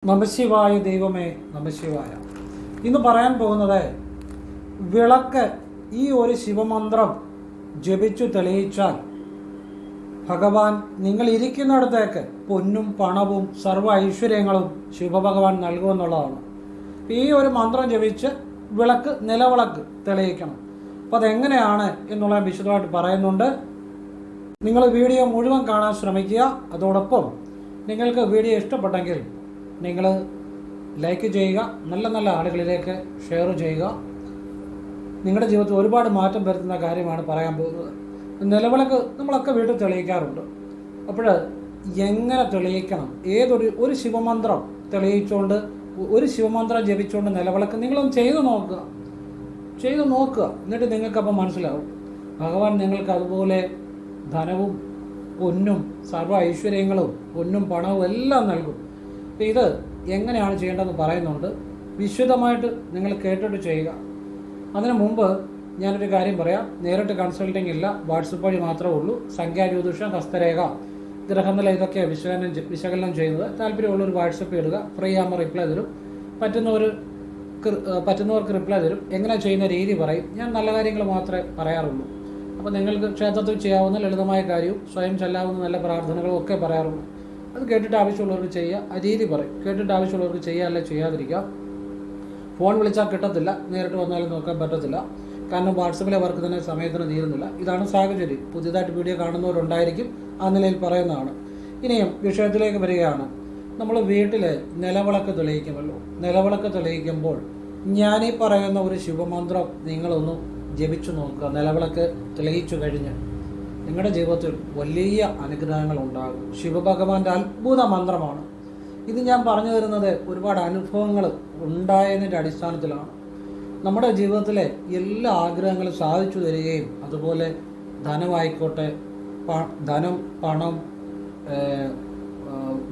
നമശിവായ ദൈവമേ നമശിവായ. ഇന്ന് പറയാൻ പോകുന്നത് വിളക്ക് ഈ ഒരു ശിവമന്ത്രം ജപിച്ചു തെളിയിച്ചാൽ ഭഗവാൻ നിങ്ങൾ ഇരിക്കുന്നിടത്തേക്ക് പൊന്നും പണവും സർവ്വ ഐശ്വര്യങ്ങളും ശിവഭഗവാൻ നൽകുമെന്നുള്ളതാണ്. ഈ ഒരു മന്ത്രം ജപിച്ച് നിലവിളക്ക് തെളിയിക്കണം. അപ്പോൾ അതെങ്ങനെയാണ് എന്നുള്ള വിശദമായിട്ട് പറയുന്നുണ്ട്. നിങ്ങൾ വീഡിയോ മുഴുവൻ കാണാൻ ശ്രമിക്കുക. അതോടൊപ്പം നിങ്ങൾക്ക് വീഡിയോ ഇഷ്ടപ്പെട്ടെങ്കിൽ നിങ്ങൾ ലൈക്ക് ചെയ്യുക, നല്ല നല്ല ആളുകളിലേക്ക് ഷെയർ ചെയ്യുക. നിങ്ങളുടെ ജീവിതത്തിൽ ഒരുപാട് മാറ്റം വരുത്തുന്ന കാര്യമാണ് പറയാൻ പോകുന്നത്. നിലവിളക്ക് നമ്മളൊക്കെ വീട്ടിൽ തെളിയിക്കാറുണ്ട്. അപ്പോൾ എങ്ങനെ തെളിയിക്കണം, ഒരു ശിവമന്ത്രം തെളിയിച്ചുകൊണ്ട് ഒരു ശിവമന്ത്രം ജപിച്ചുകൊണ്ട് നിലവിളക്ക് നിങ്ങളൊന്ന് ചെയ്തു നോക്കുക. എന്നിട്ട് നിങ്ങൾക്കപ്പം മനസ്സിലാവും ഭഗവാൻ നിങ്ങൾക്ക് അതുപോലെ ധനവും പൊന്നും സർവ്വ ഐശ്വര്യങ്ങളും പൊന്നും പണവും എല്ലാം നൽകും. അപ്പോൾ ഇത് എങ്ങനെയാണ് ചെയ്യേണ്ടതെന്ന് പറയുന്നുണ്ട്. വിശദമായിട്ട് നിങ്ങൾ കേട്ടിട്ട് ചെയ്യുക. അതിനു മുമ്പ് ഞാനൊരു കാര്യം പറയാം. നേരിട്ട് കൺസൾട്ടിങ് ഇല്ല, വാട്സപ്പ് വഴി മാത്രമേ ഉള്ളൂ. സംഖ്യാജ്യോതിഷം, ഹസ്തരേഖ, ഗ്രഹനില ഇതൊക്കെ വിശകലനം ചെയ്യുന്നത്. താല്പര്യമുള്ളൊരു വാട്സപ്പ് ഇടുക. ഫ്രീ ആകുമ്പോൾ റിപ്ലൈ തരും. പറ്റുന്നവർക്ക് റിപ്ലൈ തരും. എങ്ങനെ ചെയ്യുന്ന രീതി പറയും. ഞാൻ നല്ല കാര്യങ്ങൾ മാത്രമേ പറയാറുള്ളൂ. അപ്പോൾ നിങ്ങൾക്ക് ക്ഷേത്രത്തിൽ ചെയ്യാവുന്ന ലളിതമായ കാര്യവും സ്വയം ചെല്ലാവുന്ന നല്ല പ്രാർത്ഥനകളും ഒക്കെ പറയാറുള്ളൂ. അത് കേട്ടിട്ട് ആവശ്യമുള്ളവർക്ക് ചെയ്യുക. ആ രീതി പറയും. കേട്ടിട്ട് ആവശ്യമുള്ളവർക്ക് ചെയ്യുക, അല്ലെ ചെയ്യാതിരിക്കുക. ഫോൺ വിളിച്ചാൽ കിട്ടത്തില്ല, നേരിട്ട് വന്നാലും നോക്കാൻ പറ്റത്തില്ല. കാരണം വാട്സപ്പിലെ വർക്ക് തന്നെ സമയത്തിന് തീരുന്നില്ല. ഇതാണ് സാഹചര്യം. പുതിയതായിട്ട് വീഡിയോ കാണുന്നവരുണ്ടായിരിക്കും. ആ നിലയിൽ പറയുന്നതാണ്. ഇനിയും വിഷയത്തിലേക്ക് വരികയാണ്. നമ്മൾ വീട്ടിൽ നിലവിളക്ക് തെളിയിക്കുമല്ലോ. നിലവിളക്ക് തെളിയിക്കുമ്പോൾ ഞാനീ പറയുന്ന ഒരു ശിവമന്ത്രം നിങ്ങളൊന്ന് ജപിച്ചു നോക്കുക. നിലവിളക്ക് തെളിയിച്ചു കഴിഞ്ഞ് നിങ്ങളുടെ ജീവിതത്തിൽ വലിയ അനുഗ്രഹങ്ങൾ ഉണ്ടാകും. ശിവഭഗവാന്റെ അത്ഭുത മന്ത്രമാണ് ഇത്. ഞാൻ പറഞ്ഞു തരുന്നത് ഒരുപാട് അനുഭവങ്ങൾ ഉണ്ടായതിൻ്റെ അടിസ്ഥാനത്തിലാണ്. നമ്മുടെ ജീവിതത്തിലെ എല്ലാ ആഗ്രഹങ്ങളും സാധിച്ചു തരികയും അതുപോലെ ധനമായിക്കോട്ടെ, ധനം, പണം,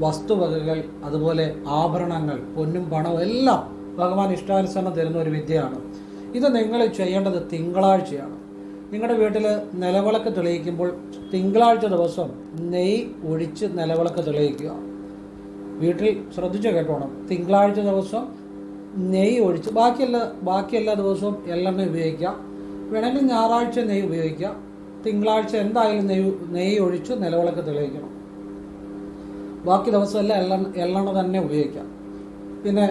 വസ്തുവകകൾ, അതുപോലെ ആഭരണങ്ങൾ, പൊന്നും പണവും എല്ലാം ഭഗവാൻ ഇഷ്ടാനുസരണം തരുന്ന ഒരു വിദ്യയാണ്. ഇത് നിങ്ങൾ ചെയ്യേണ്ടത് തിങ്കളാഴ്ചയാണ്. നിങ്ങളുടെ വീട്ടിൽ നിലവിളക്ക് തെളിയിക്കുമ്പോൾ തിങ്കളാഴ്ച ദിവസം നെയ്യ് ഒഴിച്ച് നിലവിളക്ക് തെളിയിക്കുക. വീട്ടിൽ ശ്രദ്ധിച്ച് കേട്ടോണം. തിങ്കളാഴ്ച ദിവസം നെയ്യ് ഒഴിച്ച്, ബാക്കി എല്ലാ ദിവസവും എള്ളെണ്ണ ഉപയോഗിക്കാം. വേണമെങ്കിൽ ഞായറാഴ്ച നെയ്യ് ഉപയോഗിക്കാം. തിങ്കളാഴ്ച എന്തായാലും നെയ്യ് ഒഴിച്ച് നിലവിളക്ക് തെളിയിക്കണം. ബാക്കി ദിവസമെല്ലാം എള്ളെണ്ണ തന്നെ ഉപയോഗിക്കാം. പിന്നെ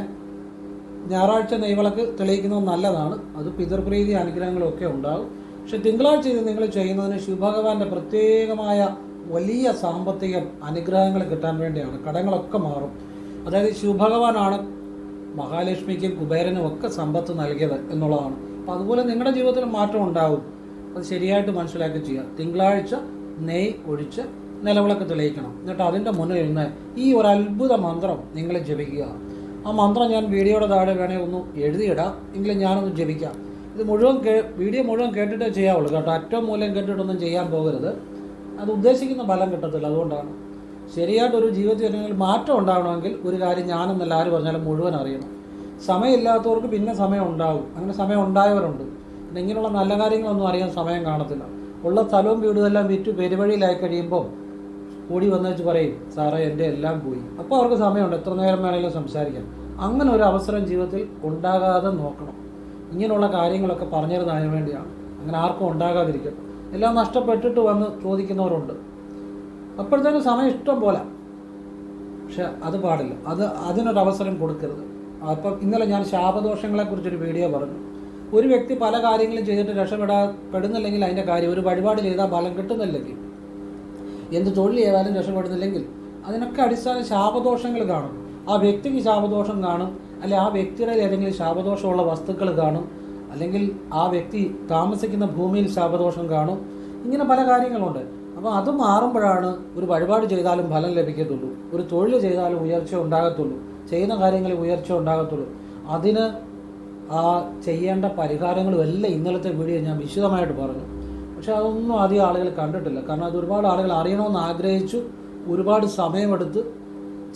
ഞായറാഴ്ച നെയ്വിളക്ക് തെളിയിക്കുന്നത് നല്ലതാണ്. അത് പിതൃപ്രീതി അനുഗ്രഹങ്ങളും ഒക്കെ ഉണ്ടാകും. പക്ഷെ തിങ്കളാഴ്ച ഇത് നിങ്ങൾ ചെയ്യുന്നതിന് ശിവഭഗവാന്റെ പ്രത്യേകമായ വലിയ സാമ്പത്തിക അനുഗ്രഹങ്ങൾ കിട്ടാൻ വേണ്ടിയാണ്. കടങ്ങളൊക്കെ മാറും. അതായത് ശിവഭഗവാനാണ് മഹാലക്ഷ്മിക്കും കുബേരനും ഒക്കെ സമ്പത്ത് നൽകിയത് എന്നുള്ളതാണ്. അപ്പം അതുപോലെ നിങ്ങളുടെ ജീവിതത്തിൽ മാറ്റം ഉണ്ടാകും. അത് ശരിയായിട്ട് മനസ്സിലാക്കി ചെയ്യുക. തിങ്കളാഴ്ച നെയ്യ് ഒഴിച്ച് നിലവിളക്ക് തെളിയിക്കണം. എന്നിട്ട് അതിൻ്റെ മുന്നിൽ നിന്ന് ഈ ഒരു അത്ഭുത മന്ത്രം നിങ്ങൾ ജപിക്കുക. ആ മന്ത്രം ഞാൻ വീഡിയോയുടെ താഴെ വേണേൽ ഒന്ന് എഴുതിയിടാം. എങ്കിലും ഞാനൊന്ന് ജപിക്കാം. ഇത് വീഡിയോ മുഴുവൻ കേട്ടിട്ടേ ചെയ്യാവുള്ളൂ കേട്ടോ. അറ്റവും മൂലം കേട്ടിട്ടൊന്നും ചെയ്യാൻ പോകരുത്. അത് ഉദ്ദേശിക്കുന്ന ഫലം കിട്ടത്തില്ല. അതുകൊണ്ടാണ് ശരിയായിട്ടൊരു ജീവിതത്തിൽ മാറ്റം ഉണ്ടാവണമെങ്കിൽ ഒരു കാര്യം ഞാനെന്നല്ല ആര് പറഞ്ഞാലും മുഴുവൻ അറിയണം. സമയമില്ലാത്തവർക്ക് പിന്നെ സമയം ഉണ്ടാകും. അങ്ങനെ സമയം ഉണ്ടായവരുണ്ട്. പിന്നെ ഇങ്ങനെയുള്ള നല്ല കാര്യങ്ങളൊന്നും അറിയാൻ സമയം കാണത്തില്ല. ഉള്ള സ്ഥലവും വീടും എല്ലാം വിറ്റ് പെരുവഴിയിലായി കഴിയുമ്പോൾ കൂടി വന്നേച്ച് പറയും, സാറേ എൻ്റെ എല്ലാം പോയി. അപ്പോൾ അവർക്ക് സമയമുണ്ട്, എത്ര നേരം വേണമെങ്കിലും സംസാരിക്കാം. അങ്ങനെ ഒരു അവസരം ജീവിതത്തിൽ ഉണ്ടാകാതെ നോക്കണം. ഇങ്ങനെയുള്ള കാര്യങ്ങളൊക്കെ പറഞ്ഞിരുന്നതിന് വേണ്ടിയാണ്. അങ്ങനെ ആർക്കും ഉണ്ടാകാതിരിക്കും. എല്ലാം നഷ്ടപ്പെട്ടിട്ട് വന്ന് ചോദിക്കുന്നവരുണ്ട്. അപ്പോഴത്തേനും സമയം ഇഷ്ടം പോലെ. പക്ഷെ അത് പാടില്ല. അതിനൊരവസരം കൊടുക്കരുത്. അപ്പം ഇന്നലെ ഞാൻ ശാപദോഷങ്ങളെക്കുറിച്ചൊരു വീഡിയോ പറഞ്ഞു. ഒരു വ്യക്തി പല കാര്യങ്ങളും ചെയ്തിട്ട് രക്ഷപ്പെടുന്നില്ലെങ്കിൽ അതിൻ്റെ കാര്യം, ഒരു വഴിപാട് ചെയ്താൽ ഫലം കിട്ടുന്നില്ലെങ്കിൽ, എന്ത് തൊഴിൽ ചെയ്താലും രക്ഷപ്പെടുന്നില്ലെങ്കിൽ അതിനൊക്കെ അടിസ്ഥാന ശാപദോഷങ്ങൾ കാണും. ആ വ്യക്തിക്ക് ശാപദോഷം കാണും, അല്ലെങ്കിൽ ആ വ്യക്തിയുടെ ഏതെങ്കിലും ശാപദോഷമുള്ള വസ്തുക്കൾ കാണും, അല്ലെങ്കിൽ ആ വ്യക്തി താമസിക്കുന്ന ഭൂമിയിൽ ശാപദോഷം കാണും. ഇങ്ങനെ പല കാര്യങ്ങളുണ്ട്. അപ്പോൾ അത് മാറുമ്പോഴാണ് ഒരു വഴിപാട് ചെയ്താലും ഫലം ലഭിക്കത്തുള്ളൂ, ഒരു തൊഴിൽ ചെയ്താലും ഉയർച്ച ഉണ്ടാകത്തുള്ളൂ, ചെയ്യുന്ന കാര്യങ്ങളിൽ ഉയർച്ച ഉണ്ടാകത്തുള്ളൂ. അതിന് ആ ചെയ്യേണ്ട പരിഹാരങ്ങളും എല്ലാം ഇന്നലത്തെ വീഡിയോ ഞാൻ വിശദമായിട്ട് പറഞ്ഞു. പക്ഷെ അതൊന്നും അധികം ആളുകൾ കണ്ടിട്ടില്ല. കാരണം അത് ഒരുപാട് ആളുകൾ അറിയണമെന്ന് ആഗ്രഹിച്ചു ഒരുപാട് സമയമെടുത്ത്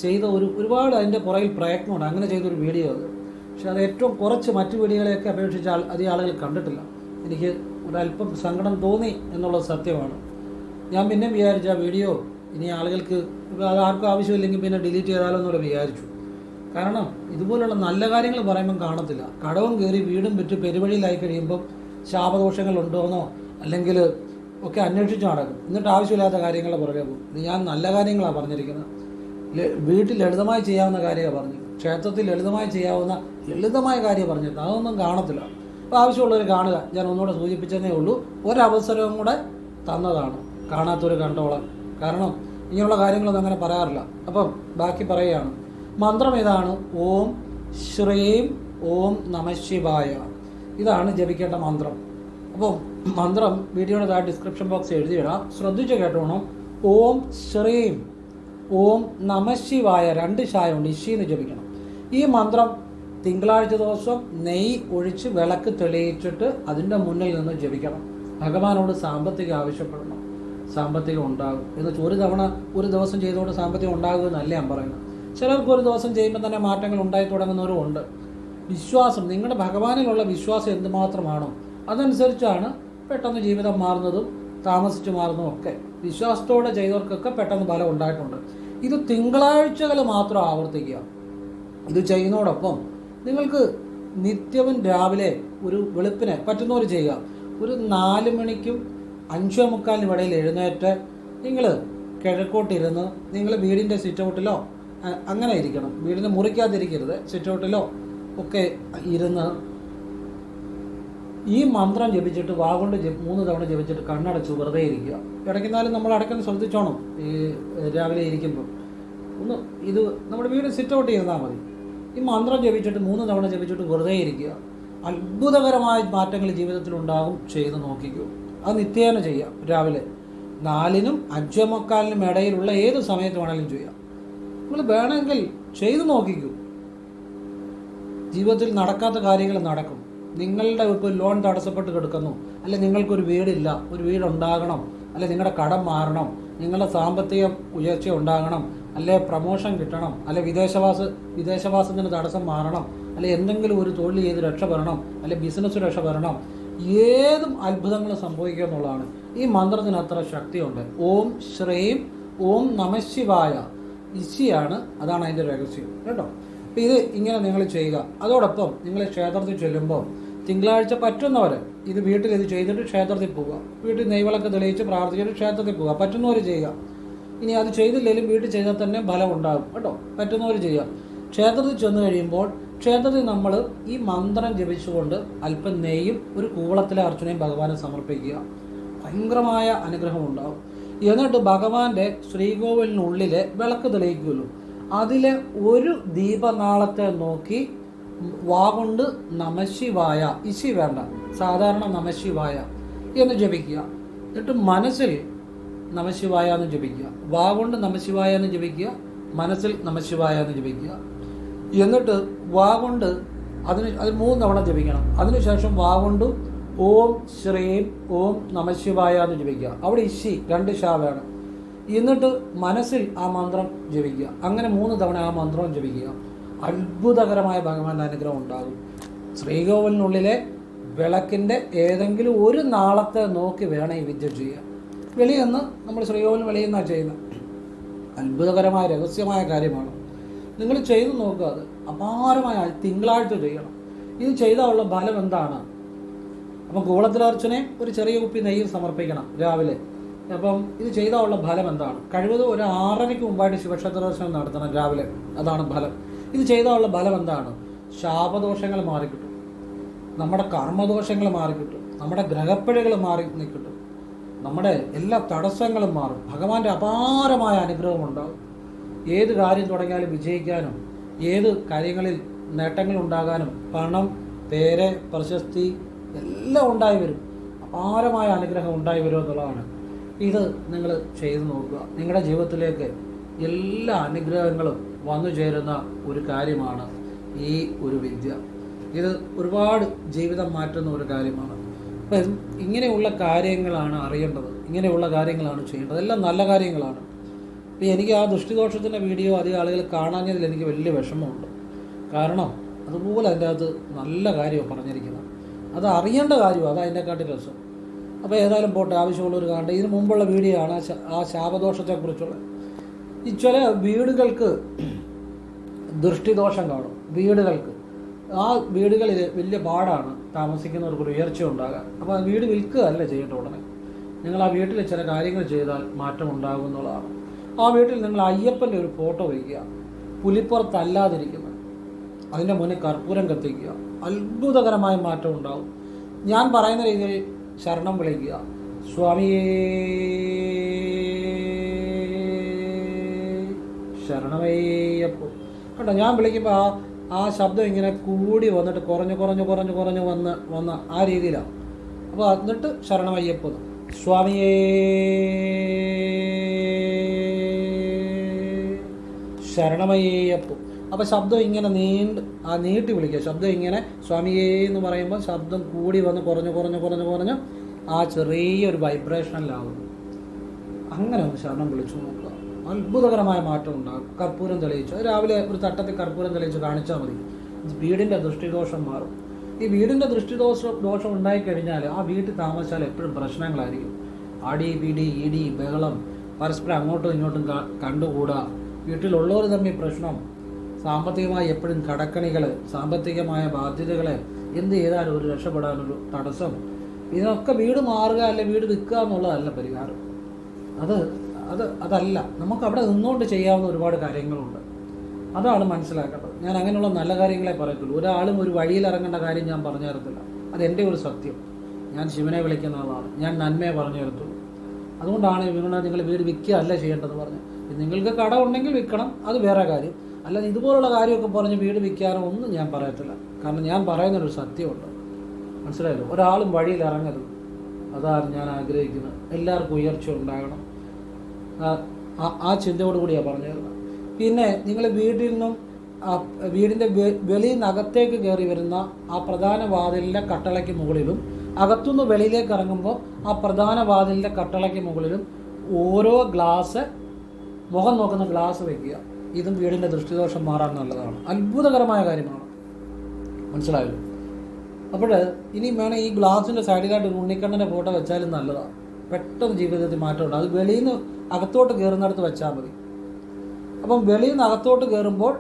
ചെയ്ത ഒരുപാട് അതിൻ്റെ പുറകിൽ പ്രയത്നമുണ്ട്. അങ്ങനെ ചെയ്തൊരു വീഡിയോ അത്. പക്ഷെ അത് ഏറ്റവും കുറച്ച് മറ്റു വീഡിയോകളെയൊക്കെ അപേക്ഷിച്ച് അധികം ആളുകൾ കണ്ടിട്ടില്ല. എനിക്ക് ഒരല്പം സങ്കടം തോന്നി എന്നുള്ളത് സത്യമാണ്. ഞാൻ പിന്നെ വിചാരിച്ച വീഡിയോ ഇനി ആളുകൾക്ക് അത് ആർക്കും ആവശ്യമില്ലെങ്കിൽ പിന്നെ ഡിലീറ്റ് ചെയ്താലോ എന്നൂടെ വിചാരിച്ചു. കാരണം ഇതുപോലുള്ള നല്ല കാര്യങ്ങൾ പറയുമ്പം കാണത്തില്ല. കടവും കയറി വീടും വിറ്റ് പെരുവഴിയിലായി കഴിയുമ്പം ശാപദോഷങ്ങൾ ഉണ്ടോയെന്നോ അല്ലെങ്കിൽ ഒക്കെ അന്വേഷിച്ച് നടക്കും. എന്നിട്ട് ആവശ്യമില്ലാത്ത കാര്യങ്ങൾ പുറകെ പോകും. ഇത് ഞാൻ നല്ല കാര്യങ്ങളാണ് പറഞ്ഞിരിക്കുന്നത്. വീട്ടിൽ ലളിതമായി ചെയ്യാവുന്ന കാര്യമാണ് പറഞ്ഞു. ക്ഷേത്രത്തിൽ ലളിതമായി ചെയ്യാവുന്ന ലളിതമായ കാര്യം പറഞ്ഞിട്ട് അതൊന്നും കാണത്തില്ല. അപ്പോൾ ആവശ്യമുള്ളവർ കാണുക. ഞാൻ ഒന്നുകൂടെ സൂചിപ്പിച്ചതേ ഉള്ളൂ. ഒരവസരവും കൂടെ തന്നതാണ്. കാണാത്തൊരു കണ്ടോളാം. കാരണം ഇങ്ങനെയുള്ള കാര്യങ്ങളൊന്നും അങ്ങനെ പറയാറില്ല. അപ്പം ബാക്കി പറയുകയാണ്. മന്ത്രം ഇതാണ്: ഓം ശ്രീം ഓം നമഃശിവായ. ഇതാണ് ജപിക്കേണ്ട മന്ത്രം. അപ്പം മന്ത്രം വീഡിയോയുടെ താഴെ ഡിസ്ക്രിപ്ഷൻ ബോക്സ് എഴുതിയിടാം. ശ്രദ്ധിച്ച് കേട്ടോണം. ഓം ശ്രീം ഓം നമഃശിവായ, 2 ശായുണ്ട്, ഇശിന്ന് ജപിക്കണം. ഈ മന്ത്രം തിങ്കളാഴ്ച ദിവസം നെയ്യ് ഒഴിച്ച് വിളക്ക് തെളിയിച്ചിട്ട് അതിൻ്റെ മുന്നിൽ നിന്ന് ജപിക്കണം. ഭഗവാനോട് സാമ്പത്തികം ആവശ്യപ്പെടണം. സാമ്പത്തികം ഉണ്ടാകും എന്ന് ഒരു ദിവസം ചെയ്തുകൊണ്ട് സാമ്പത്തികം ഉണ്ടാകുമെന്നല്ല ഞാൻ പറയുന്നത്. ചിലർക്ക് ഒരു ദിവസം ചെയ്യുമ്പോൾ തന്നെ മാറ്റങ്ങൾ ഉണ്ടായി തുടങ്ങുന്നവരും ഉണ്ട്. വിശ്വാസം, നിങ്ങളുടെ ഭഗവാനിലുള്ള വിശ്വാസം എന്തുമാത്രമാണോ അതനുസരിച്ചാണ് പെട്ടെന്ന് ജീവിതം മാറുന്നതും താമസിച്ച് മാറുന്നതും ഒക്കെ. വിശ്വാസത്തോടെ ചെയ്തവർക്കൊക്കെ പെട്ടെന്ന് ഫലം ഉണ്ടായിട്ടുണ്ട്. ഇത് തിങ്കളാഴ്ചകൾ മാത്രം ആവർത്തിക്കുക. ഇത് ചെയ്യുന്നതോടൊപ്പം നിങ്ങൾക്ക് നിത്യവും രാവിലെ ഒരു വെളുപ്പിനെ പറ്റുന്നവർ ചെയ്യുക. ഒരു 4 മണിക്കും 5:45 ഇടയിൽ എഴുന്നേറ്റ് നിങ്ങൾ കിഴക്കോട്ടിരുന്ന് നിങ്ങൾ വീടിൻ്റെ സിറ്റൗട്ടിലോ അങ്ങനെ ഇരിക്കണം. വീടിന് മുറിക്കാതിരിക്കരുത്. സിറ്റൗട്ടിലോ ഒക്കെ ഇരുന്ന് ഈ മന്ത്രം ജപിച്ചിട്ട് വാഗൊണ്ട് 3 തവണ ജപിച്ചിട്ട് കണ്ണടച്ച് വെറുതെ ഇരിക്കുക. ഇടയ്ക്കുന്നാലും നമ്മൾ അടയ്ക്കാൻ ശ്രദ്ധിച്ചോണം. ഈ രാവിലെ ഇരിക്കുമ്പോൾ ഇത് നമ്മുടെ വീട് സിറ്റൗട്ട് ചെയ്താൽ മതി. ഈ മന്ത്രം ജപിച്ചിട്ട് 3 തവണ ജപിച്ചിട്ട് വെറുതെ ഇരിക്കുക. അത്ഭുതകരമായ മാറ്റങ്ങൾ ജീവിതത്തിലുണ്ടാകും. ചെയ്ത് നോക്കിക്കൂ. അത് നിത്യേന ചെയ്യാം. രാവിലെ 4-നും 5:45 ഇടയിലുള്ള ഏത് സമയത്ത് വേണമെങ്കിലും ചെയ്യാം. നിങ്ങൾ വേണമെങ്കിൽ ചെയ്തു നോക്കിക്കൂ. ജീവിതത്തിൽ നടക്കാത്ത കാര്യങ്ങൾ നടക്കും. നിങ്ങളുടെ ഇപ്പോൾ ലോൺ തടസ്സപ്പെട്ട് കിടക്കുന്നു, അല്ലെ നിങ്ങൾക്കൊരു വീടില്ല, ഒരു വീടുണ്ടാകണം, അല്ലെ നിങ്ങളുടെ കടം മാറണം, നിങ്ങളുടെ സാമ്പത്തിക ഉയർച്ച ഉണ്ടാകണം, അല്ലെ പ്രമോഷൻ കിട്ടണം, അല്ലെ വിദേശവാസത്തിന് തടസ്സം മാറണം, അല്ലെ എന്തെങ്കിലും ഒരു തൊഴിൽ ചെയ്ത് രക്ഷപ്പെടണം, അല്ലെ ബിസിനസ് രക്ഷപ്പെടണം, ഏതും അത്ഭുതങ്ങൾ സംഭവിക്കുക എന്നുള്ളതാണ്. ഈ മന്ത്രത്തിന് അത്ര ശക്തിയുണ്ട്. ഓം ശ്രീം ഓം നമഃശിവായ. ഇശിയാണ്, അതാണ് അതിൻ്റെ രഹസ്യം കേട്ടോ. അപ്പോൾ ഇത് ഇങ്ങനെ നിങ്ങൾ ചെയ്യുക. അതോടൊപ്പം നിങ്ങൾ ക്ഷേത്രത്തിൽ ചെല്ലുമ്പോൾ തിങ്കളാഴ്ച പറ്റുന്നവർ ഇത് വീട്ടിൽ ഇത് ചെയ്തിട്ട് ക്ഷേത്രത്തിൽ പോവുക. വീട്ടിൽ നെയ്വിളക്ക് തെളിയിച്ച് പ്രാർത്ഥിച്ചിട്ട് ക്ഷേത്രത്തിൽ പോവുക. പറ്റുന്നവർ ചെയ്യുക. ഇനി അത് ചെയ്തില്ലെങ്കിലും വീട്ടിൽ ചെയ്താൽ തന്നെ ഫലം ഉണ്ടാകും കേട്ടോ. പറ്റുന്നവർ ചെയ്യുക. ക്ഷേത്രത്തിൽ ചെന്ന് കഴിയുമ്പോൾ ക്ഷേത്രത്തിൽ നമ്മൾ ഈ മന്ത്രം ജപിച്ചുകൊണ്ട് അല്പം നെയ്യും ഒരു കൂവളത്തിലെ അർച്ചനയും ഭഗവാനെ സമർപ്പിക്കുക. ഭയങ്കരമായ അനുഗ്രഹം ഉണ്ടാകും. എന്നിട്ട് ഭഗവാന്റെ ശ്രീകോവിലിനുള്ളിലെ വിളക്ക് തെളിയിക്കുമല്ലോ, അതിലെ ഒരു ദീപനാളത്തെ നോക്കി വാഗൊണ്ട് നമഃശിവായ, ഇശി വേണ്ട, സാധാരണ നമഃശിവായ എന്ന് ജപിക്കുക. എന്നിട്ട് മനസ്സിൽ നമഃശിവായ എന്ന് ജപിക്കുക. വാഗൊണ്ട് നമഃശിവായ എന്ന് ജപിക്കുക, മനസ്സിൽ നമഃശിവായ എന്ന് ജപിക്കുക. എന്നിട്ട് വാഗൊണ്ട് അത് 3 തവണ ജപിക്കണം. അതിനുശേഷം വാഗൊണ്ട് ഓം ശ്രീം ഓം നമഃശിവായ എന്ന് ജപിക്കുക. അവിടെ ഇശി 2 ശാ വേണം. എന്നിട്ട് മനസ്സിൽ ആ മന്ത്രം ജപിക്കുക. അങ്ങനെ 3 തവണ ആ മന്ത്രം ജപിക്കുക. അത്ഭുതകരമായ ഭഗവാന്റെ അനുഗ്രഹം ഉണ്ടാകും. ശ്രീകോവിലിനുള്ളിലെ വിളക്കിൻ്റെ ഏതെങ്കിലും ഒരു നാളത്തെ നോക്കി വേണം ഈ വിദ്യ ചെയ്യുക. വെളിയെന്ന് നമ്മൾ ശ്രീകോവിലിന് വെളിയെന്നാണ് ചെയ്യുന്നത്. അത്ഭുതകരമായ രഹസ്യമായ കാര്യമാണ്. നിങ്ങൾ ചെയ്തു നോക്കുക. അത് അപാരമായ തിങ്കളാഴ്ച ചെയ്യണം. ഇത് ചെയ്താലുള്ള ഫലം എന്താണ്? അപ്പം കൂവളത്തിലർച്ചനയും ഒരു ചെറിയ കുപ്പി നെയ്യും സമർപ്പിക്കണം രാവിലെ. അപ്പം ഇത് ചെയ്താലുള്ള ഫലം എന്താണ്? കഴിവതും ഒരു 6:30 മുമ്പായിട്ട് ശിവക്ഷേത്ര ദർശനം നടത്തണം രാവിലെ. അതാണ് ഫലം. ഇത് ചെയ്താലുള്ള ഫലം എന്താണ്? ശാപദോഷങ്ങൾ മാറിക്കിട്ടും, നമ്മുടെ കർമ്മദോഷങ്ങൾ മാറിക്കിട്ടും, നമ്മുടെ ഗ്രഹപ്പിഴകൾ മാറി കിട്ടും, നമ്മുടെ എല്ലാ തടസ്സങ്ങളും മാറും. ഭഗവാന്റെ അപാരമായ അനുഗ്രഹം ഉണ്ടാകും. ഏത് കാര്യം തുടങ്ങിയാലും വിജയിക്കാനും, ഏത് കാര്യങ്ങളിൽ നേട്ടങ്ങൾ ഉണ്ടാകാനും, പണം, പേര്, പ്രശസ്തി എല്ലാം ഉണ്ടായി വരും. അപാരമായ അനുഗ്രഹം ഉണ്ടായി വരും എന്നുള്ളതാണ്. ഇത് നിങ്ങൾ ചെയ്തു നോക്കുക. നിങ്ങളുടെ ജീവിതത്തിലേക്ക് എല്ലാ അനുഗ്രഹങ്ങളും വന്നു ചേരുന്ന ഒരു കാര്യമാണ് ഈ ഒരു വിദ്യ. ഇത് ഒരുപാട് ജീവിതം മാറ്റുന്ന ഒരു കാര്യമാണ്. അപ്പം ഇങ്ങനെയുള്ള കാര്യങ്ങളാണ് അറിയേണ്ടത്, ഇങ്ങനെയുള്ള കാര്യങ്ങളാണ് ചെയ്യേണ്ടത്. എല്ലാം നല്ല കാര്യങ്ങളാണ്. അപ്പം എനിക്ക് ആ ദൃഷ്ടിദോഷത്തിൻ്റെ വീഡിയോ അധികം ആളുകൾ കാണാഞ്ഞതിൽ എനിക്ക് വലിയ വിഷമമുണ്ട്. കാരണം അതുപോലെ അതിൻ്റെ അകത്ത് നല്ല കാര്യമാണ് പറഞ്ഞിരിക്കുന്നത്. അത് അറിയേണ്ട കാര്യമാണ്. അത് അതിനെക്കാട്ടി രസം. അപ്പോൾ ഏതായാലും പോട്ടെ, ആവശ്യമുള്ളവർ കാണട്ടെ. ഇതിന് മുമ്പുള്ള വീഡിയോ ആണ് ആ ശാപദോഷത്തെക്കുറിച്ചുള്ള. ഈ ചില വീടുകൾക്ക് ദൃഷ്ടിദോഷം കാണും വീടുകൾക്ക്. ആ വീടുകളിൽ വലിയ പാടാണ് താമസിക്കുന്നവർക്ക് ഒരു ഉയർച്ച ഉണ്ടാകാൻ. അപ്പോൾ ആ വീട് വിൽക്കുകയല്ല ചെയ്യേണ്ട ഉടനെ. നിങ്ങൾ ആ വീട്ടിൽ ചില കാര്യങ്ങൾ ചെയ്താൽ മാറ്റം ഉണ്ടാകും എന്നുള്ളതാണ്. ആ വീട്ടിൽ നിങ്ങൾ അയ്യപ്പൻ്റെ ഒരു ഫോട്ടോ വയ്ക്കുക, പുലിപ്പുറത്തല്ലാതിരിക്കുന്നത്, അതിൻ്റെ മുന്നിൽ കർപ്പൂരം കത്തിക്കുക, അത്ഭുതകരമായ മാറ്റം ഉണ്ടാകും. ഞാൻ പറയുന്ന രീതിയിൽ ശരണം വിളിക്കുക, സ്വാമിയേ ശരണമയ്യപ്പോ. കേട്ടോ, ഞാൻ വിളിക്കുമ്പോൾ ആ ശബ്ദം ഇങ്ങനെ കൂടി വന്നിട്ട് കുറഞ്ഞ് വന്ന് ആ രീതിയിലാണ്. അപ്പോൾ എന്നിട്ട് ശരണമയ്യപ്പോ, സ്വാമിയേ ശരണമയ്യപ്പോ. അപ്പോൾ ശബ്ദം ഇങ്ങനെ നീട്ടി വിളിക്കുക. ശബ്ദം ഇങ്ങനെ സ്വാമിയേ എന്ന് പറയുമ്പോൾ ശബ്ദം കൂടി വന്ന് കുറഞ്ഞ് ആ ചെറിയൊരു വൈബ്രേഷനിലാവുന്നു. അങ്ങനെ ഒന്ന് ശരണം വിളിച്ചു നോക്കുക, അത്ഭുതകരമായ മാറ്റം ഉണ്ടാകും. കർപ്പൂരം തെളിയിച്ചു, രാവിലെ ഒരു തട്ടത്തിൽ കർപ്പൂരം തെളിയിച്ച് കാണിച്ചാൽ മതി, വീടിൻ്റെ ദൃഷ്ടിദോഷം മാറും. ഈ വീടിൻ്റെ ദൃഷ്ടിദോഷം ഉണ്ടായിക്കഴിഞ്ഞാൽ ആ വീട്ടിൽ താമസിച്ചാൽ എപ്പോഴും പ്രശ്നങ്ങളായിരിക്കും. അടി പിടി ഇടി ബഹളം, പരസ്പരം അങ്ങോട്ടും ഇങ്ങോട്ടും കണ്ടുകൂടാ, വീട്ടിലുള്ളവർ തമ്മിൽ പ്രശ്നം, സാമ്പത്തികമായി എപ്പോഴും കടക്കണികൾ, സാമ്പത്തികമായ ബാധ്യതകൾ, എന്ത് ചെയ്താലും ഒരു രക്ഷപ്പെടാനൊരു തടസ്സം. ഇതിനൊക്കെ വീട് മാറുക അല്ലെ വീട് വിൽക്കുക എന്നുള്ളതല്ല പരിഹാരം. അതല്ല, നമുക്ക് അവിടെ നിന്നുകൊണ്ട് ചെയ്യാവുന്ന ഒരുപാട് കാര്യങ്ങളുണ്ട്. അതാണ് മനസ്സിലാക്കേണ്ടത്. ഞാൻ അങ്ങനെയുള്ള നല്ല കാര്യങ്ങളെ പറയത്തുള്ളൂ. ഒരാളും ഒരു വഴിയിൽ ഇറങ്ങേണ്ട കാര്യം ഞാൻ പറഞ്ഞു തരത്തില്ല. അതെൻ്റെ ഒരു സത്യം. ഞാൻ ശിവനെ വിളിക്കുന്ന ആളാണ്, ഞാൻ നന്മയെ പറഞ്ഞു തരത്തുള്ളൂ. അതുകൊണ്ടാണ് നിങ്ങൾ വീട് വിൽക്കുക അല്ല ചെയ്യേണ്ടത് പറഞ്ഞു. നിങ്ങൾക്ക് കട ഉണ്ടെങ്കിൽ വിൽക്കണം, അത് വേറെ കാര്യം. അല്ലാതെ ഇതുപോലുള്ള കാര്യമൊക്കെ പറഞ്ഞ് വീട് വിൽക്കാനോ ഒന്നും ഞാൻ പറയത്തില്ല. കാരണം ഞാൻ പറയുന്നൊരു സത്യമുണ്ട്, മനസ്സിലായല്ലോ. ഒരാളും വഴിയിൽ ഇറങ്ങരുത്, അതാണ് ഞാൻ ആഗ്രഹിക്കുന്നത്. എല്ലാവർക്കും ഉയർച്ച ഉണ്ടാകണം, ആ ചിന്തയോടുകൂടിയാണ് പറഞ്ഞു തരുന്നത്. പിന്നെ നിങ്ങൾ വീട്ടിൽ നിന്നും വീടിൻ്റെ വെളിയിൽ നിന്ന് അകത്തേക്ക് കയറി വരുന്ന ആ പ്രധാന വാതിലിൻ്റെ കട്ടളയ്ക്ക് മുകളിലും അകത്തുനിന്ന് വെളിയിലേക്ക് ഇറങ്ങുമ്പോൾ ആ പ്രധാന വാതിലിൻ്റെ കട്ടളയ്ക്ക് മുകളിലും ഓരോ ഗ്ലാസ്, മുഖം നോക്കുന്ന ഗ്ലാസ് വയ്ക്കുക. ഇതും വീടിൻ്റെ ദൃഷ്ടിദോഷം മാറാൻ നല്ലതാണ്, അത്ഭുതകരമായ കാര്യമാണ്. മനസ്സിലായല്ലോ. അപ്പോൾ ഇനി വേണം ഈ ഗ്ലാസിൻ്റെ സൈഡിലായിട്ട് ഒരു ഉണ്ണിക്കണ്ണൻ്റെ ഫോട്ടോ വെച്ചാലും നല്ലതാണ്. പെട്ടെന്ന് ജീവിതത്തിൽ മാറ്റമുണ്ട്. അത് വെളിയിൽ നിന്ന് അകത്തോട്ട് കയറുന്നിടത്ത് വെച്ചാൽ മതി. അപ്പം വെളിയിൽ നിന്ന് അകത്തോട്ട് കയറുമ്പോൾ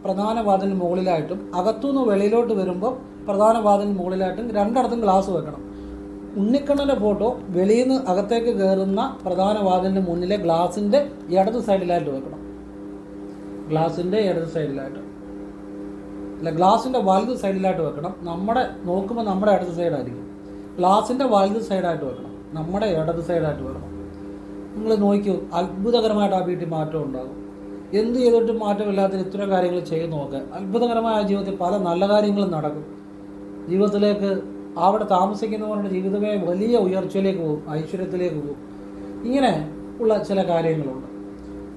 പ്രധാന വാതിലിന് മുകളിലായിട്ടും അകത്തുനിന്ന് വെളിയിലോട്ട് വരുമ്പോൾ പ്രധാന വാതിലിന് മുകളിലായിട്ടും രണ്ടിടത്തും ഗ്ലാസ് വെക്കണം. ഉണ്ണിക്കണ്ണൻ്റെ ഫോട്ടോ വെളിയിൽ നിന്ന് അകത്തേക്ക് കയറുന്ന പ്രധാന വാതിലിന് മുന്നിലെ ഗ്ലാസിൻ്റെ ഇടത് സൈഡിലായിട്ട് വെക്കണം. ഗ്ലാസിൻ്റെ ഇടത് സൈഡിലായിട്ട് അല്ല, ഗ്ലാസിൻ്റെ വലത് സൈഡിലായിട്ട് വെക്കണം. നോക്കുമ്പോൾ നമ്മുടെ ഇടത് സൈഡായിരിക്കും. ഗ്ലാസിൻ്റെ വലത് സൈഡായിട്ട് വെക്കണം, നമ്മുടെ ഇടത് സൈഡായിട്ട് വെക്കണം. നിങ്ങൾ നോക്കൂ, അത്ഭുതകരമായിട്ട് ആ വീട്ടിൽ മാറ്റം ഉണ്ടാകും. എന്ത് ചെയ്തിട്ടും മാറ്റമില്ലാത്ത ഇത്തരം കാര്യങ്ങൾ ചെയ്ത് നോക്കുക. അത്ഭുതകരമായ ജീവിതത്തിൽ പല നല്ല കാര്യങ്ങളും നടക്കും. ജീവിതത്തിലേക്ക് അവിടെ താമസിക്കുന്നവരുടെ ജീവിതമേ വലിയ ഉയർച്ചയിലേക്ക് പോകും, ഐശ്വര്യത്തിലേക്ക് പോകും. ഇങ്ങനെ ഉള്ള ചില കാര്യങ്ങളുണ്ട്.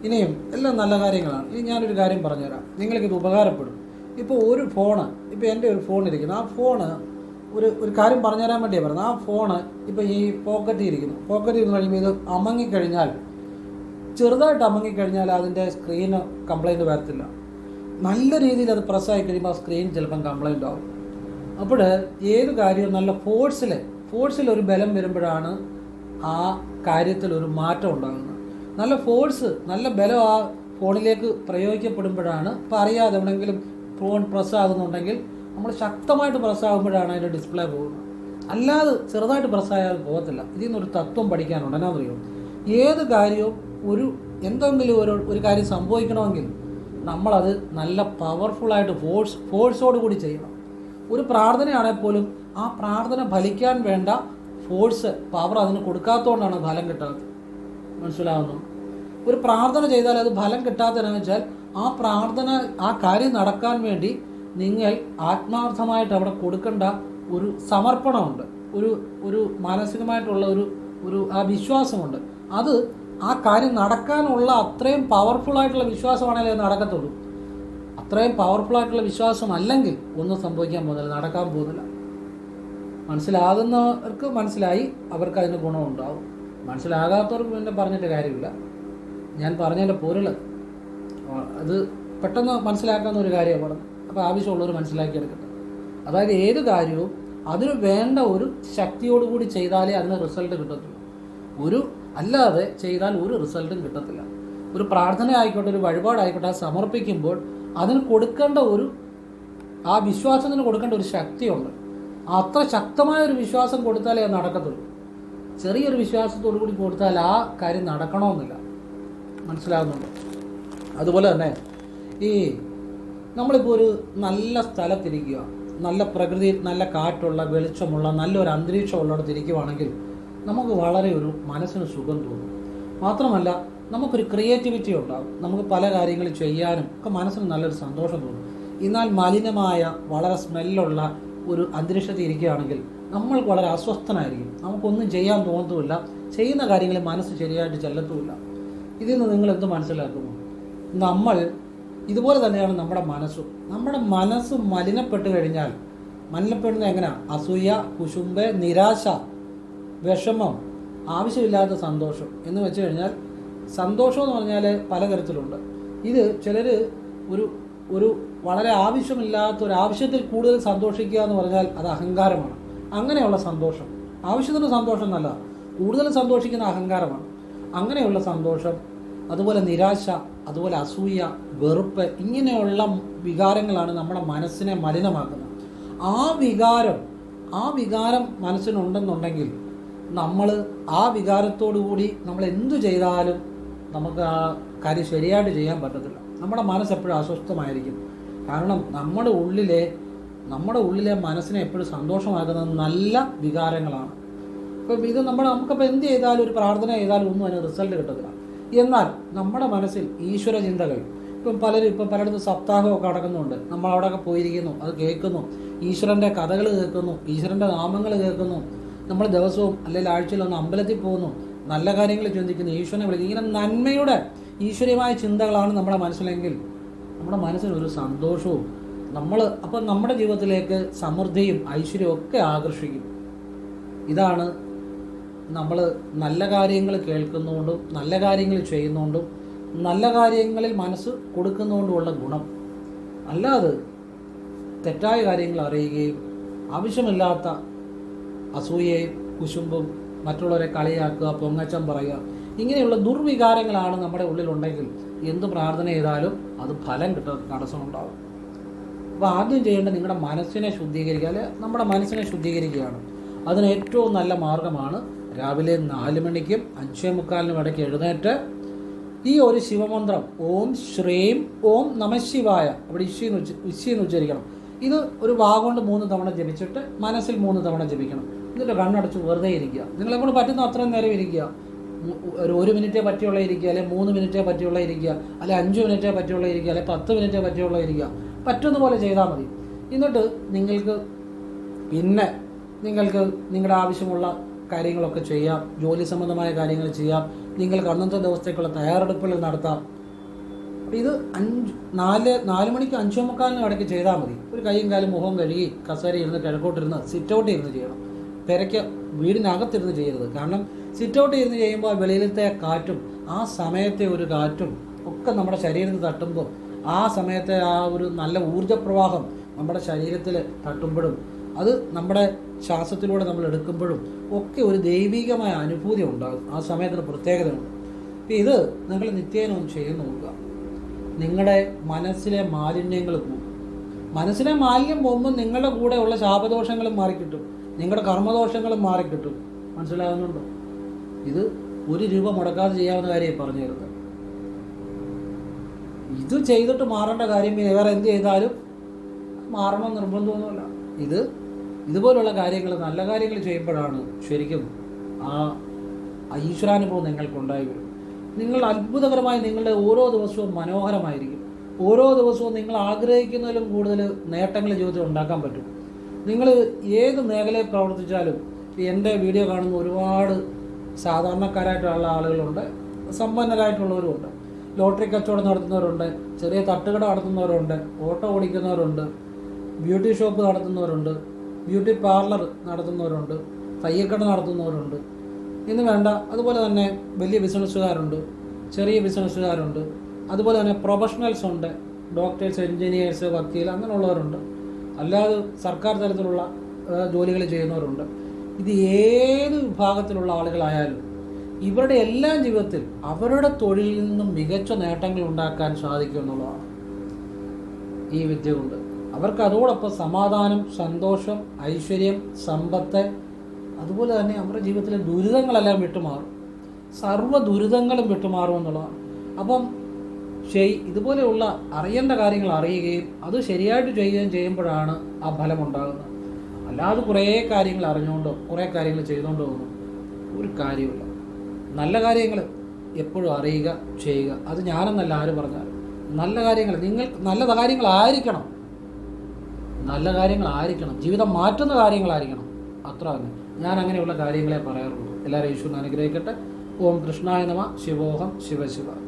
ഇനിയും എല്ലാം നല്ല കാര്യങ്ങളാണ്. ഇനി ഞാനൊരു കാര്യം പറഞ്ഞുതരാം, നിങ്ങൾക്കിത് ഉപകാരപ്പെടും. ഇപ്പോൾ ഒരു ഫോണ്, ഇപ്പോൾ എൻ്റെ ഒരു ഫോൺ ഇരിക്കുന്നു. ആ ഫോണ് ഒരു കാര്യം പറഞ്ഞു തരാൻ വേണ്ടിയാണ് പറയുന്നത്. ആ ഫോണ് ഇപ്പോൾ ഈ പോക്കറ്റിൽ ഇരുന്ന് കഴിയുമ്പോൾ ഇത് അമങ്ങിക്കഴിഞ്ഞാൽ, ചെറുതായിട്ട് അമങ്ങിക്കഴിഞ്ഞാൽ അതിൻ്റെ സ്ക്രീന് കംപ്ലൈൻറ്റ് വരത്തില്ല. നല്ല രീതിയിൽ അത് പ്രസ്സായി കഴിയുമ്പോൾ ആ സ്ക്രീൻ ചിലപ്പം കംപ്ലൈൻ്റ് ആവും. അപ്പോൾ ഏത് കാര്യവും നല്ല ഫോഴ്സിൽ ഒരു ബലം വരുമ്പോഴാണ് ആ കാര്യത്തിൽ ഒരു മാറ്റം ഉണ്ടാകുന്നത്. നല്ല ബലം ആ ഫോണിലേക്ക് പ്രയോഗിക്കപ്പെടുമ്പോഴാണ്, ഇപ്പോൾ അറിയാതെ എവിടെയെങ്കിലും ഫോൺ പ്രസ്സാകുന്നുണ്ടെങ്കിൽ നമ്മൾ ശക്തമായിട്ട് പ്രസ്സാകുമ്പോഴാണ് അതിൻ്റെ ഡിസ്പ്ലേ പോകുന്നത്. അല്ലാതെ ചെറുതായിട്ട് പ്രസ്സായാൽ പോകത്തില്ല. ഇതിൽ നിന്നൊരു തത്വം പഠിക്കാനുണ്ട്. എന്നാണെന്നറിയോ, ഏത് കാര്യവും എന്തെങ്കിലും ഒരു കാര്യം സംഭവിക്കണമെങ്കിൽ നമ്മളത് നല്ല പവർഫുള്ളായിട്ട് ഫോഴ്സോട് കൂടി ചെയ്യണം. ഒരു പ്രാർത്ഥനയാണെങ്കിൽ പോലും ആ പ്രാർത്ഥന ഫലിക്കാൻ വേണ്ട പവർ അതിന് കൊടുക്കാത്തതുകൊണ്ടാണ് ഫലം കിട്ടാത്തത്. മനസ്സിലാവുന്നു? ഒരു പ്രാർത്ഥന ചെയ്താൽ അത് ഫലം കിട്ടാത്തതെന്ന് വെച്ചാൽ ആ കാര്യം നടക്കാൻ വേണ്ടി നിങ്ങൾ ആത്മാർത്ഥമായിട്ട് അവിടെ കൊടുക്കേണ്ട ഒരു സമർപ്പണമുണ്ട്, ഒരു മാനസികമായിട്ടുള്ള ഒരു ആ വിശ്വാസമുണ്ട്. അത് ആ കാര്യം നടക്കാനുള്ള അത്രയും പവർഫുള്ളായിട്ടുള്ള വിശ്വാസമാണെങ്കിലേ അത് നടക്കത്തുള്ളൂ. അത്രയും പവർഫുള്ളായിട്ടുള്ള വിശ്വാസം അല്ലെങ്കിൽ ഒന്നും സംഭവിക്കാൻ പോകുന്നില്ല, നടക്കാൻ പോകുന്നില്ല. മനസ്സിലാകുന്നവർക്ക് മനസ്സിലായി, അവർക്ക് അതിന് ഗുണമുണ്ടാവും. മനസ്സിലാകാത്തവർക്ക് പിന്നെ പറഞ്ഞിട്ട് കാര്യമില്ല. ഞാൻ പറഞ്ഞതിൻ്റെ പൊരുൾ അത് പെട്ടെന്ന് മനസ്സിലാക്കാവുന്ന ഒരു കാര്യമാണ് പറഞ്ഞത്. അപ്പോൾ ആവശ്യമുള്ളവർ മനസ്സിലാക്കിയെടുക്കട്ടെ. അതായത് ഏത് കാര്യവും അതിന് വേണ്ട ഒരു ശക്തിയോടുകൂടി ചെയ്താലേ അതിന് റിസൾട്ട് കിട്ടത്തുള്ളൂ. അല്ലാതെ ചെയ്താൽ ഒരു റിസൾട്ടും കിട്ടത്തില്ല. ഒരു പ്രാർത്ഥന ആയിക്കോട്ടെ, ഒരു വഴിപാടായിക്കോട്ടെ, അത് സമർപ്പിക്കുമ്പോൾ അതിന് കൊടുക്കേണ്ട ആ വിശ്വാസത്തിന് കൊടുക്കേണ്ട ഒരു ശക്തിയുണ്ട്. അത്ര ശക്തമായ ഒരു വിശ്വാസം കൊടുത്താലേ അത് നടക്കത്തുള്ളൂ. ചെറിയൊരു വിശ്വാസത്തോടു കൂടി കൊടുത്താൽ ആ കാര്യം നടക്കണമെന്നില്ല. മനസ്സിലാകുന്നുണ്ട്? അതുപോലെ തന്നെ നമ്മളിപ്പോൾ ഒരു നല്ല സ്ഥലത്തിരിക്കുക, നല്ല പ്രകൃതി, നല്ല കാറ്റുള്ള, വെളിച്ചമുള്ള, നല്ലൊരു അന്തരീക്ഷം ഉള്ളിടത്ത് ഇരിക്കുവാണെങ്കിൽ നമുക്ക് വളരെ ഒരു മനസ്സിന് സുഖം തോന്നും. മാത്രമല്ല നമുക്കൊരു ക്രിയേറ്റിവിറ്റി ഉണ്ടാകും. നമുക്ക് പല കാര്യങ്ങൾ ചെയ്യാനും ഒക്കെ മനസ്സിന് നല്ലൊരു സന്തോഷം തോന്നും. എന്നാൽ മലിനമായ, വളരെ സ്മെല്ലുള്ള ഒരു അന്തരീക്ഷത്തിൽ ഇരിക്കുകയാണെങ്കിൽ നമ്മൾക്ക് വളരെ അസ്വസ്ഥനായിരിക്കും. നമുക്കൊന്നും ചെയ്യാൻ തോന്നത്തുമില്ല. ചെയ്യുന്ന കാര്യങ്ങൾ മനസ്സ് ശരിയായിട്ട് ചെല്ലത്തുമില്ല. ഇതിൽ നിന്ന് നിങ്ങൾ എന്ത് മനസ്സിലാക്കുന്നു? ഇതുപോലെ തന്നെയാണ് നമ്മുടെ മനസ്സ് മലിനപ്പെട്ട് കഴിഞ്ഞാൽ, മലിനപ്പെടുന്നത് എങ്ങനെയാണ്? അസൂയ, കുശുമ്പ്, നിരാശ, വിഷമം, ആവശ്യമില്ലാത്ത സന്തോഷം എന്ന് വെച്ച് കഴിഞ്ഞാൽ, സന്തോഷം എന്ന് പറഞ്ഞാൽ പലതരത്തിലുണ്ട്. ഇത് ചിലർ ഒരു വളരെ ആവശ്യമില്ലാത്ത ഒരു ആവശ്യത്തിൽ കൂടുതൽ സന്തോഷിക്കുക എന്ന് പറഞ്ഞാൽ അത് അഹങ്കാരമാണ്. അങ്ങനെയുള്ള സന്തോഷം, ആവശ്യത്തിന് സന്തോഷം എന്നല്ല, കൂടുതൽ സന്തോഷിക്കുന്ന അഹങ്കാരമാണ്. അങ്ങനെയുള്ള സന്തോഷം, അതുപോലെ നിരാശ, അതുപോലെ അസൂയ, വെറുപ്പ്, ഇങ്ങനെയുള്ള വികാരങ്ങളാണ് നമ്മുടെ മനസ്സിനെ മലിനമാക്കുന്നത്. ആ വികാരം മനസ്സിനുണ്ടെന്നുണ്ടെങ്കിൽ നമ്മൾ ആ വികാരത്തോടു കൂടി നമ്മൾ എന്തു ചെയ്താലും നമുക്ക് ആ കാര്യം ശരിയായിട്ട് ചെയ്യാൻ പറ്റത്തില്ല. നമ്മുടെ മനസ്സ് എപ്പോഴും അസ്വസ്ഥമായിരിക്കും. കാരണം നമ്മുടെ ഉള്ളിലെ മനസ്സിനെ എപ്പോഴും സന്തോഷമാക്കുന്നത് നല്ല വികാരങ്ങളാണ്. ഇപ്പം ഇത് നമുക്കപ്പോൾ എന്ത് ചെയ്താലും, ഒരു പ്രാർത്ഥന ചെയ്താലും ഒന്നും അതിന് റിസൾട്ട് കിട്ടത്തില്ല. എന്നാൽ നമ്മുടെ മനസ്സിൽ ഈശ്വര ചിന്തകൾ, ഇപ്പം പലയിടത്തും സപ്താഹമൊക്കെ നടക്കുന്നുണ്ട്. നമ്മൾ അവിടെയൊക്കെ പോയിരിക്കുന്നു, അത് കേൾക്കുന്നു, ഈശ്വരൻ്റെ കഥകൾ കേൾക്കുന്നു, ഈശ്വരൻ്റെ നാമങ്ങൾ കേൾക്കുന്നു. നമ്മൾ ദിവസവും അല്ലെങ്കിൽ ആഴ്ചയിലൊന്ന് അമ്പലത്തിൽ പോകുന്നു, നല്ല കാര്യങ്ങൾ ചിന്തിക്കുന്നു, ഈശ്വരനെ വിളിക്കുന്നു. ഇങ്ങനെ നന്മയുടെ ഈശ്വരീയമായ ചിന്തകളാണ് നമ്മുടെ മനസ്സിലെങ്കിൽ നമ്മുടെ മനസ്സിനൊരു സന്തോഷവും അപ്പം നമ്മുടെ ജീവിതത്തിലേക്ക് സമൃദ്ധിയും ഐശ്വര്യവും ഒക്കെ ആകർഷിക്കും. ഇതാണ് നമ്മൾ നല്ല കാര്യങ്ങൾ കേൾക്കുന്നതുകൊണ്ടും നല്ല കാര്യങ്ങൾ ചെയ്യുന്നതുകൊണ്ടും നല്ല കാര്യങ്ങളിൽ മനസ്സ് കൊടുക്കുന്നതുകൊണ്ടുമുള്ള ഗുണം. അല്ലാതെ തെറ്റായ കാര്യങ്ങൾ അറിയുകയും ആവശ്യമില്ലാത്ത അസൂയയും കുശുമ്പും, മറ്റുള്ളവരെ കളിയാക്കുക, പൊങ്ങച്ചം പറയുക, ഇങ്ങനെയുള്ള ദുർവികാരങ്ങളാണ് നമ്മുടെ ഉള്ളിലുണ്ടെങ്കിൽ എന്ത് പ്രാർത്ഥന ചെയ്താലും അത് ഫലം കിട്ടാൻ തടസ്സമുണ്ടാകും. അപ്പോൾ ആദ്യം ചെയ്യേണ്ടത് നിങ്ങളുടെ മനസ്സിനെ ശുദ്ധീകരിക്കുക, അല്ലെ നമ്മുടെ മനസ്സിനെ ശുദ്ധീകരിക്കുകയാണ്. അതിന് ഏറ്റവും നല്ല മാർഗമാണ് രാവിലെ 4 മണിക്കും 5:45 ഇടയ്ക്ക് എഴുന്നേറ്റ് ഈ ഒരു ശിവമന്ത്രം ഓം ശ്രീം ഓം നമഃശിവായ, അവിടെ ഇശ്ശീന്ന് ഉച്ചരിക്കണം. ഇത് ഒരു വാഗോണ്ട് 3 തവണ ജപിച്ചിട്ട് മനസ്സിൽ 3 തവണ ജപിക്കണം. എന്നിട്ട് കണ്ണടച്ച് വെറുതെ ഇരിക്കുക. നിങ്ങളെക്കൊണ്ട് പറ്റുന്ന അത്രയും നേരം ഇരിക്കുക. ഒരു 1 മിനിറ്റേ പറ്റിയുള്ള ഇരിക്കുക, അല്ലെങ്കിൽ 3 മിനിറ്റേ പറ്റിയുള്ള ഇരിക്കുക, അല്ലെങ്കിൽ 5 മിനിറ്റേ പറ്റിയുള്ള ഇരിക്കുക, അല്ലെങ്കിൽ 10 മിനിറ്റേ പറ്റിയുള്ള ഇരിക്കുക. പറ്റുന്ന പോലെ ചെയ്താൽ മതി. എന്നിട്ട് നിങ്ങൾക്ക് നിങ്ങളുടെ ആവശ്യമുള്ള കാര്യങ്ങളൊക്കെ ചെയ്യാം. ജോലി സംബന്ധമായ കാര്യങ്ങൾ ചെയ്യാം. നിങ്ങൾക്ക് അന്നത്തെ ദിവസത്തേക്കുള്ള തയ്യാറെടുപ്പുകൾ നടത്താം. ഇത് 4 മണിക്ക് 5:45 ഇടയ്ക്ക് ചെയ്താൽ മതി. ഒരു കൈയും കാലും മുഖവും കഴുകി കസേര ഇരുന്ന് കിഴക്കോട്ടിരുന്ന് സിറ്റൗട്ട് ഇരുന്ന് ചെയ്യണം. വീടിനകത്തിരുന്ന് ചെയ്യരുത്. കാരണം സിറ്റൗട്ട് ഇരുന്ന് ചെയ്യുമ്പോൾ വെളിയിലത്തെ കാറ്റും ആ സമയത്തെ ഒരു കാറ്റും ഒക്കെ നമ്മുടെ ശരീരത്തിൽ തട്ടുമ്പോൾ ആ സമയത്തെ ആ ഒരു നല്ല ഊർജ്ജപ്രവാഹം നമ്മുടെ ശരീരത്തിൽ തട്ടുമ്പോഴും അത് നമ്മുടെ ശ്വാസത്തിലൂടെ നമ്മൾ എടുക്കുമ്പോഴും ഒക്കെ ഒരു ദൈവികമായ അനുഭൂതി ഉണ്ടാകും. ആ സമയത്തിന് പ്രത്യേകതയുണ്ട്. അപ്പം ഇത് നിങ്ങൾ നിത്യേന ഒന്ന് ചെയ്ത് നോക്കുക. നിങ്ങളുടെ മനസ്സിലെ മാലിന്യങ്ങൾ പോകും. മനസ്സിലെ മാലിന്യം പോകുമ്പോൾ നിങ്ങളുടെ കൂടെയുള്ള ശാപദോഷങ്ങളും മാറിക്കിട്ടും, നിങ്ങളുടെ കർമ്മദോഷങ്ങളും മാറിക്കിട്ടും. മനസ്സിലാകുന്നുണ്ടോ? ഇത് 1 രൂപ മുടക്കാതെ ചെയ്യാവുന്ന കാര്യം പറഞ്ഞു തരുന്നത്. ഇത് ചെയ്തിട്ട് മാറേണ്ട കാര്യം വേറെ എന്ത് ചെയ്താലും മാറണം നിർബന്ധമൊന്നുമില്ല. ഇതുപോലുള്ള കാര്യങ്ങൾ, നല്ല കാര്യങ്ങൾ ചെയ്യുമ്പോഴാണ് ശരിക്കും ആ ഈശ്വരാനുഭവം നിങ്ങൾക്കുണ്ടായി വരും. നിങ്ങൾ അത്ഭുതകരമായി നിങ്ങളുടെ ഓരോ ദിവസവും മനോഹരമായിരിക്കും. ഓരോ ദിവസവും നിങ്ങൾ ആഗ്രഹിക്കുന്നതിലും കൂടുതൽ നേട്ടങ്ങൾ ജീവിതത്തിൽ ഉണ്ടാക്കാൻ പറ്റും. നിങ്ങൾ ഏത് മേഖലയിൽ പ്രവർത്തിച്ചാലും, എൻ്റെ വീഡിയോ കാണുന്ന ഒരുപാട് സാധാരണക്കാരായിട്ടുള്ള ആളുകളുണ്ട്, സമ്പന്നരായിട്ടുള്ളവരുമുണ്ട്. ലോട്ടറി കച്ചവടം നടത്തുന്നവരുണ്ട്, ചെറിയ തട്ടുകട നടത്തുന്നവരുണ്ട്, ഓട്ടോ ഓടിക്കുന്നവരുണ്ട്, ബ്യൂട്ടി ഷോപ്പ് നടത്തുന്നവരുണ്ട്, ബ്യൂട്ടി പാർലർ നടത്തുന്നവരുണ്ട്, തയ്യക്കട നടത്തുന്നവരുണ്ട് എന്ന് വേണ്ട. അതുപോലെ തന്നെ വലിയ ബിസിനസ്സുകാരുണ്ട്, ചെറിയ ബിസിനസ്സുകാരുണ്ട്, അതുപോലെ തന്നെ പ്രൊഫഷണൽസ് ഉണ്ട്, ഡോക്ടേഴ്സ്, എൻജിനീയേഴ്സ്, വക്കീൽ, അങ്ങനെയുള്ളവരുണ്ട്. അല്ലാതെ സർക്കാർ തലത്തിലുള്ള ജോലികൾ ചെയ്യുന്നവരുണ്ട്. ഇത് ഏത് വിഭാഗത്തിലുള്ള ആളുകളായാലും ഇവരുടെ എല്ലാ ജീവിതത്തിൽ അവരുടെ തൊഴിലിൽ നിന്നും മികച്ച നേട്ടങ്ങൾ ഉണ്ടാക്കാൻ സാധിക്കും എന്നുള്ളതാണ്. ഈ വിദ്യ കൊണ്ട്. അവർക്ക് അതോടൊപ്പം സമാധാനം, സന്തോഷം, ഐശ്വര്യം, സമ്പത്ത്, അതുപോലെ തന്നെ അവരുടെ ജീവിതത്തിലെ ദുരിതങ്ങളെല്ലാം വിട്ടുമാറും. സർവ്വ ദുരിതങ്ങളും വിട്ടുമാറും എന്നുള്ളതാണ്. അപ്പം ഇതുപോലെയുള്ള അറിയേണ്ട കാര്യങ്ങൾ അറിയുകയും അത് ശരിയായിട്ട് ചെയ്യുകയും ചെയ്യുമ്പോഴാണ് ആ ഫലമുണ്ടാകുന്നത്. അല്ലാതെ കുറേ കാര്യങ്ങൾ അറിഞ്ഞുകൊണ്ടോ കുറേ കാര്യങ്ങൾ ചെയ്തുകൊണ്ടോ ഒന്നും ഒരു കാര്യമില്ല. നല്ല കാര്യങ്ങൾ എപ്പോഴും അറിയുക, ചെയ്യുക. അത് ഞാനെന്നല്ല ആര് പറഞ്ഞാലും നല്ല കാര്യങ്ങൾ, നിങ്ങൾ നല്ല കാര്യങ്ങളായിരിക്കണം, നല്ല കാര്യങ്ങളായിരിക്കണം, ജീവിതം മാറ്റുന്ന കാര്യങ്ങളായിരിക്കണം. അത്ര തന്നെ ഞാൻ അങ്ങനെയുള്ള കാര്യങ്ങളെ പറയാറുള്ളൂ. എല്ലാവരും യേശുവിനെ അനുഗ്രഹിക്കട്ടെ. ഓം കൃഷ്ണായ നമഃ. ശിവോഹം. ശിവ ശിവ.